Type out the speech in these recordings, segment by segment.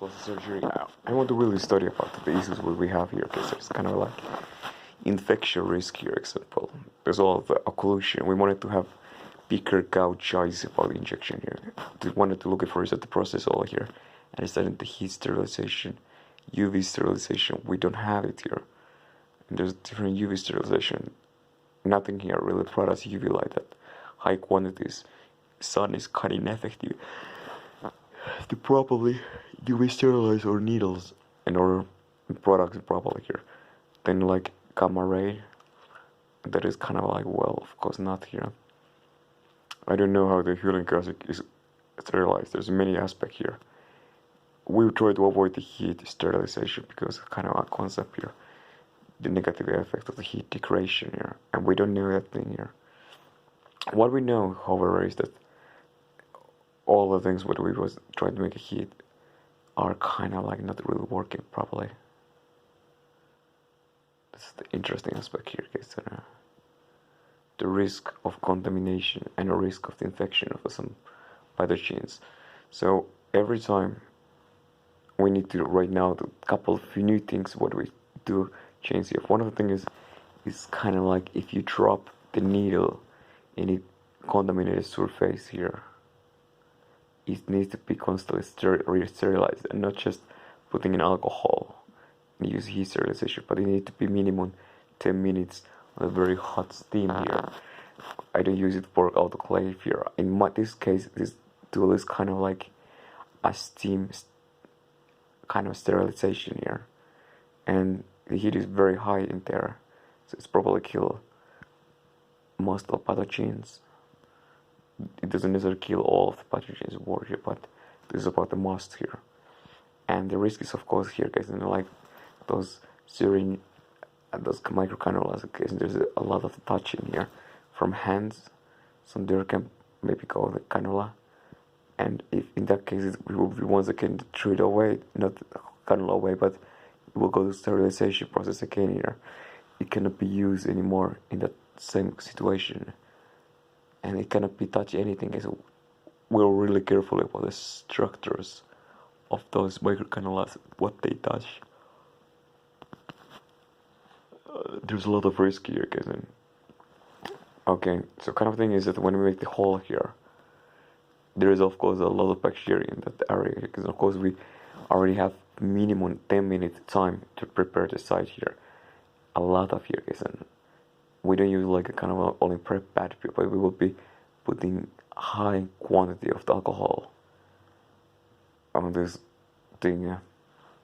plastic surgery, I want to really study about the issues what we have here, because there's kind of like infection risk here, example. There's all of the occlusion. We wanted to have bigger gouge eyes about the injection here. We wanted to look at first at the process all here, and instead the heat sterilization, UV sterilization. We don't have it here, and there's different UV sterilization. Nothing here really produces UV light at high quantities. Sun is kind of ineffective to properly UV sterilize our needles and our products properly here. Then like gamma ray, that is kind of like, well, of course not here. I don't know how the healing gas is sterilized. There's many aspects here. We try to avoid the heat sterilization because it's kind of a concept here. The negative effect of the heat degradation here, and we don't know that thing here. What we know, however, is that all the things what we was trying to make a heat are kind of like not really working properly. That's the interesting aspect here, guys. The risk of contamination and the risk of the infection of some pathogens. So every time we need to right now do a couple of new things what we do change here. One of the things is kind of like if you drop the needle in a contaminated surface here, it needs to be constantly sterilized and not just putting in alcohol and use heat sterilization, but it needs to be minimum 10 minutes on a very hot steam here. I don't use it for autoclave here. In this case, this tool is kind of like a steam kind of sterilization here, and the heat is very high in there, so it's probably kill most of the pathogens. It doesn't necessarily kill all of the pathogens over here, but this is about the most here. And the risk is of course here, guys, like those syringe and those microcannulas, guys, there's a lot of touching here from hands. Some there can maybe go the cannula, and if in that case we will be once again throw it away, not cannula away, but it will go to sterilization process again here. It cannot be used anymore in that same situation, and it cannot be touched anything. So we're really careful about the structures of those microcannulas, what they touch. There's a lot of risk here, guys. Okay, so kind of thing is that when we make the hole here, there is of course a lot of bacteria in that area, because of course we already have minimum 10-minute time to prepare the site here. A lot of here, guys, and we don't use like a kind of only prep bad people, but we will be putting high quantity of the alcohol on this thing.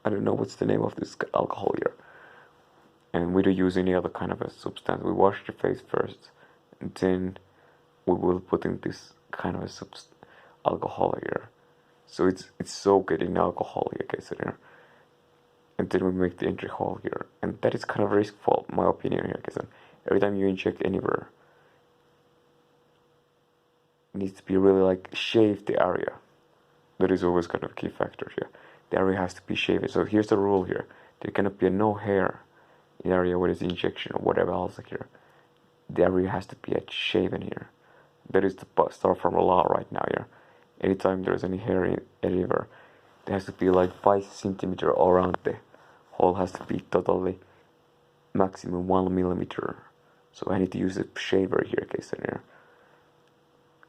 I don't know what's the name of this alcohol here, and we don't use any other kind of a substance. We wash the face first, and then we will put in this kind of a alcohol here. So it's so good in alcohol here, guys, here. And then we make the entry hole here, and that is kind of riskful, in my opinion here, guys. Every time you inject anywhere, it needs to be really like shave the area. That is always kind of a key factor here. The area has to be shaved. So here's the rule here: there cannot be no hair in the area where there's injection or whatever else here. The area has to be shaven here. That is the start from the law right now here. Anytime there's any hair in anywhere, there has to be like 5 centimeters around the hole. Has to be totally maximum 1 millimeter. So I need to use a shaver here, guys, in here.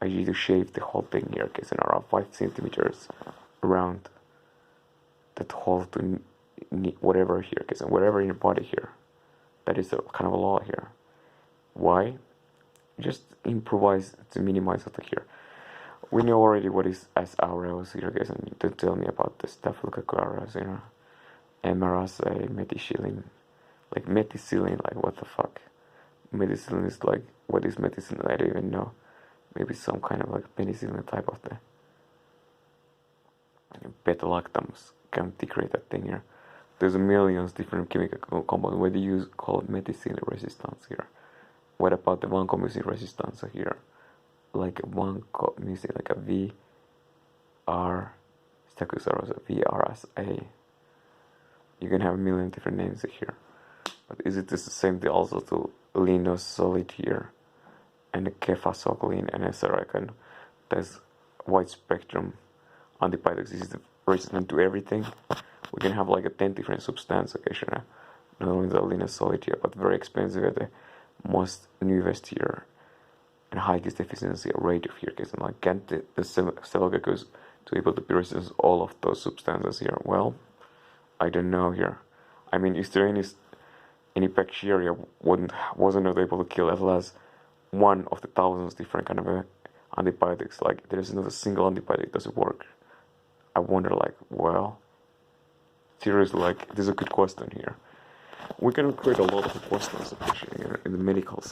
I need to shave the whole thing here, guys, and around 5 centimeters around that hole to whatever here, guys, and whatever in your body here. That is a kind of a law here. Why? Just improvise to minimize it here. We know already what is S aureus here, guys, and don't tell me about the Staphylococcus aureus, you know. MRSA, methicillin, like methicillin, like what the fuck? Methicillin is like, what is methicillin? I don't even know. Maybe some kind of like penicillin type of the beta-lactams can degrade that thing here. There's millions different chemical compounds where they use called methicillin resistance here. What about the vancomycin resistance here? Like vancomycin, like a VR, Stachysaurus, VRSA. You can have a million different names here. But is it the same thing also to linezolid here? And the cefazolin and esericon? There's wide spectrum antibiotics is resistant to everything. We can have like a 10 different substances occasionally. Not only the linezolid, but very expensive at the most newest here and highest efficiency rate of here case. And like can't the Staphylococcus to able to be resistant all of those substances here? Well, I don't know here. I mean, is there any bacteria wasn't able to kill at least one of the thousands different kind of antibiotics? Like there is not a single antibiotic doesn't work. I wonder, like, well, seriously, like this is a good question here. We can create a lot of questions in the medicals.